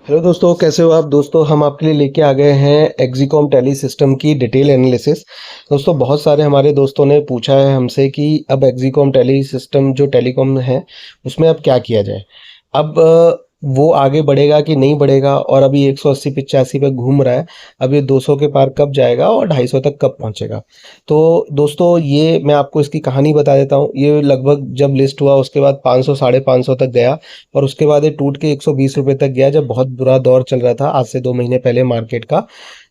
Hello दोस्तों, कैसे हो आप? दोस्तों, हम आपके लिए लेके आ गए हैं एक्जीकॉम टैली सिस्टम की डिटेल एनालिसिस। दोस्तों, बहुत सारे हमारे दोस्तों ने पूछा है हमसे कि अब एक्जीकॉम टैली सिस्टम जो टेलीकॉम है उसमें अब क्या किया जाए। अब वो आगे बढ़ेगा कि नहीं बढ़ेगा, और अभी 180-85 पे घूम रहा है। अब ये 200 के पार कब जाएगा और 250 तक कब पहुंचेगा। तो दोस्तों, ये मैं आपको इसकी कहानी बता देता हूँ। ये लगभग जब लिस्ट हुआ उसके बाद 500 550 तक गया, और उसके बाद ये टूट के 120 रुपए तक गया, जब बहुत बुरा दौर चल रहा था आज से 2 महीने पहले मार्केट का।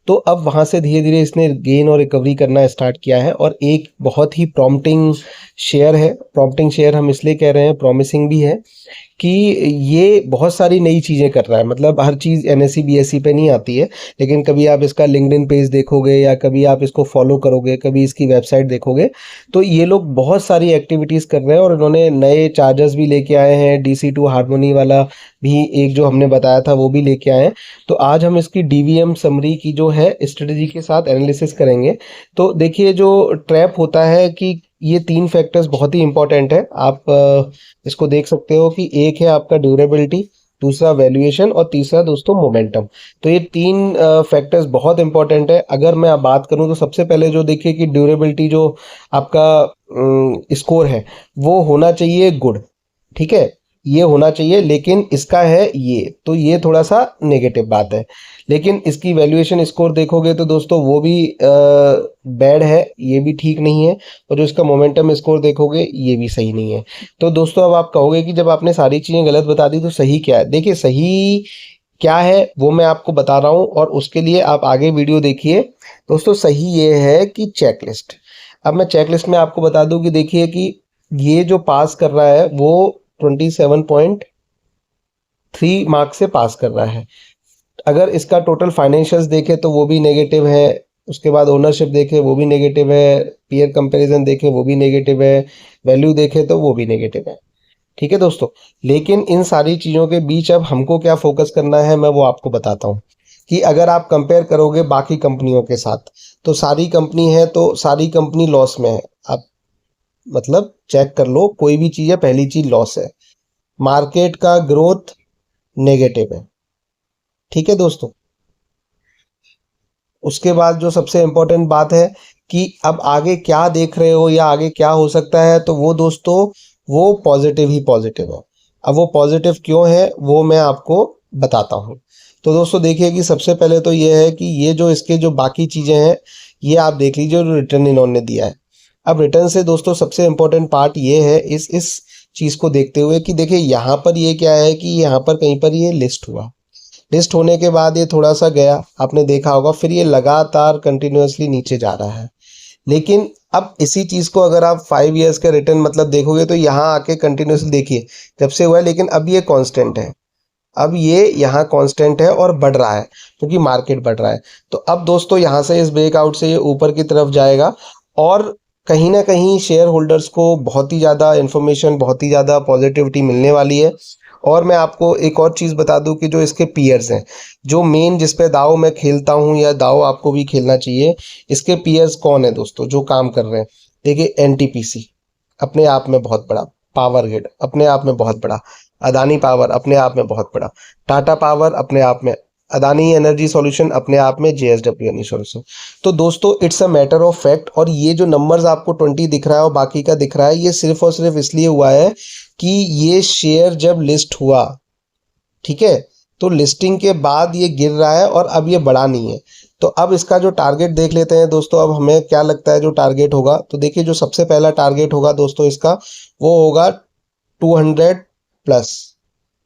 तो अब वहाँ से धीरे धीरे इसने गेन और रिकवरी करना स्टार्ट किया है, और एक बहुत ही प्रॉम्प्टिंग शेयर है। प्रॉम्प्टिंग शेयर हम इसलिए कह रहे हैं, प्रॉमिसिंग भी है कि ये बहुत सारी नई चीज़ें कर रहा है। मतलब हर चीज़ एनएसई बीएसई पे नहीं आती है, लेकिन कभी आप इसका लिंक्डइन पेज देखोगे या कभी आप इसको फॉलो करोगे, कभी इसकी वेबसाइट देखोगे, तो ये लोग बहुत सारी एक्टिविटीज़ कर रहे हैं। और इन्होंने नए चार्जर्स भी लेके आए हैं, DC2 हारमोनी वाला भी एक जो हमने बताया था वो भी लेके आए हैं। तो आज हम इसकी डीवीएम समरी की जो है स्ट्रेटजी के साथ एनालिसिस करेंगे। तो देखिए, जो ट्रैप होता है कि ये 3 फैक्टर्स बहुत ही इंपॉर्टेंट है। आप इसको देख सकते हो कि एक है आपका ड्यूरेबिलिटी, दूसरा वैल्यूएशन, और तीसरा दोस्तों मोमेंटम। तो ये 3 फैक्टर्स बहुत इंपॉर्टेंट है। अगर मैं अब बात करूं तो सबसे पहले जो देखिए कि ड्यूरेबिलिटी जो आपका स्कोर है वो होना चाहिए गुड। ठीक है, ये होना चाहिए, लेकिन इसका है ये, तो ये थोड़ा सा नेगेटिव बात है। लेकिन इसकी वैल्यूएशन स्कोर देखोगे तो दोस्तों वो भी बैड है, ये भी ठीक नहीं है। और जो इसका मोमेंटम स्कोर देखोगे ये भी सही नहीं है। तो दोस्तों, अब आप कहोगे कि जब आपने सारी चीज़ें गलत बता दी तो सही क्या है। देखिए, सही क्या है वो मैं आपको बता रहा हूँ, और उसके लिए आप आगे वीडियो देखिए। दोस्तों, सही ये है कि चेकलिस्ट। अब मैं चेकलिस्ट में आपको बता दूं कि देखिए कि ये जो पास कर रहा है वो 27.3 मार्क्स से पास कर रहा है। अगर इसका टोटल फाइनेंशियल्स देखें तो वो भी नेगेटिव है। उसके बाद ओनरशिप देखें वो भी नेगेटिव है। पीयर कंपैरिजन देखें वो भी नेगेटिव है। वैल्यू देखें तो वो भी नेगेटिव है। ठीक है दोस्तों, लेकिन इन सारी चीज़ों के बीच अब हमको क्या फोकस करना है मैं वो आपको बताता हूँ। कि अगर आप कंपेयर करोगे बाकी कंपनियों के साथ, तो सारी कंपनी है तो सारी कंपनी लॉस में है। आप मतलब चेक कर लो, कोई भी चीज़ है, पहली चीज़ लॉस है। मार्केट का ग्रोथ नेगेटिव है। ठीक है दोस्तों, उसके बाद जो सबसे इम्पोर्टेंट बात है कि अब आगे क्या देख रहे हो या आगे क्या हो सकता है, तो वो दोस्तों वो पॉजिटिव ही पॉजिटिव है। अब वो पॉजिटिव क्यों है वो मैं आपको बताता हूँ। तो दोस्तों देखिए कि सबसे पहले तो ये है कि ये जो इसके जो बाकी चीज़ें हैं, ये आप देख लीजिए जो रिटर्न इन्होंने दिया है। अब रिटर्न से दोस्तों सबसे इम्पोर्टेंट पार्ट ये है इस चीज़ को देखते हुए कि देखिए यहाँ पर ये क्या है कि यहाँ पर कहीं पर ये लिस्ट हुआ। लिस्ट होने के बाद ये थोड़ा सा गया, आपने देखा होगा, फिर ये लगातार कंटिन्यूअसली नीचे जा रहा है। लेकिन अब इसी चीज़ को अगर आप 5 ईयर्स का रिटर्न मतलब देखोगे तो यहाँ आके कंटिन्यूअसली देखिए जब से हुआ है, लेकिन अब ये कांस्टेंट है। अब ये यहाँ कांस्टेंट है और बढ़ रहा है क्योंकि मार्केट बढ़ रहा है। तो अब दोस्तों यहाँ से इस ब्रेकआउट से ये ऊपर की तरफ जाएगा, और कहीं ना कहीं शेयर होल्डर्स को बहुत ही ज़्यादा इन्फॉर्मेशन, बहुत ही ज़्यादा पॉजिटिविटी मिलने वाली है। और मैं आपको एक और चीज़ बता दूं कि जो इसके पीयर्स हैं, जो मेन जिस पे दाव मैं खेलता हूं या दाव आपको भी खेलना चाहिए, इसके पीयर्स कौन है दोस्तों जो काम कर रहे हैं। देखिए, एनटीपीसी अपने आप में बहुत बड़ा, पावर ग्रिड अपने आप में बहुत बड़ा, अदानी पावर अपने आप में बहुत बड़ा, टाटा पावर अपने आप में, अदानी एनर्जी सॉल्यूशन अपने आप में, जेएसडब्ल्यू एनर्जी सॉल्यूशन। तो दोस्तों it's a matter of fact. और ये जो नंबर्स आपको 20 दिख रहा है और बाकी का दिख रहा है, ये सिर्फ और सिर्फ इसलिए हुआ है कि ये शेयर जब लिस्ट हुआ, ठीक है, तो लिस्टिंग के बाद ये गिर रहा है और अब ये बढ़ा नहीं है। तो अब इसका जो टारगेट देख लेते हैं दोस्तों। अब हमें क्या लगता है जो टारगेट होगा, तो देखिए जो सबसे पहला टारगेट होगा दोस्तों इसका, वो होगा 200 प्लस।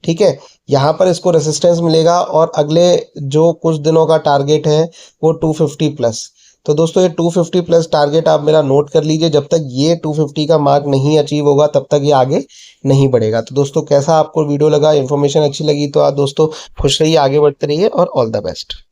ठीक है, यहाँ पर इसको रेसिस्टेंस मिलेगा, और अगले जो कुछ दिनों का टारगेट है वो 250 प्लस। तो दोस्तों ये 250 प्लस टारगेट आप मेरा नोट कर लीजिए। जब तक ये 250 का मार्क नहीं अचीव होगा तब तक ये आगे नहीं बढ़ेगा। तो दोस्तों कैसा आपको वीडियो लगा, इन्फॉर्मेशन अच्छी लगी तो आप दोस्तों खुश रहिए, आगे बढ़ते रहिए, और ऑल द बेस्ट।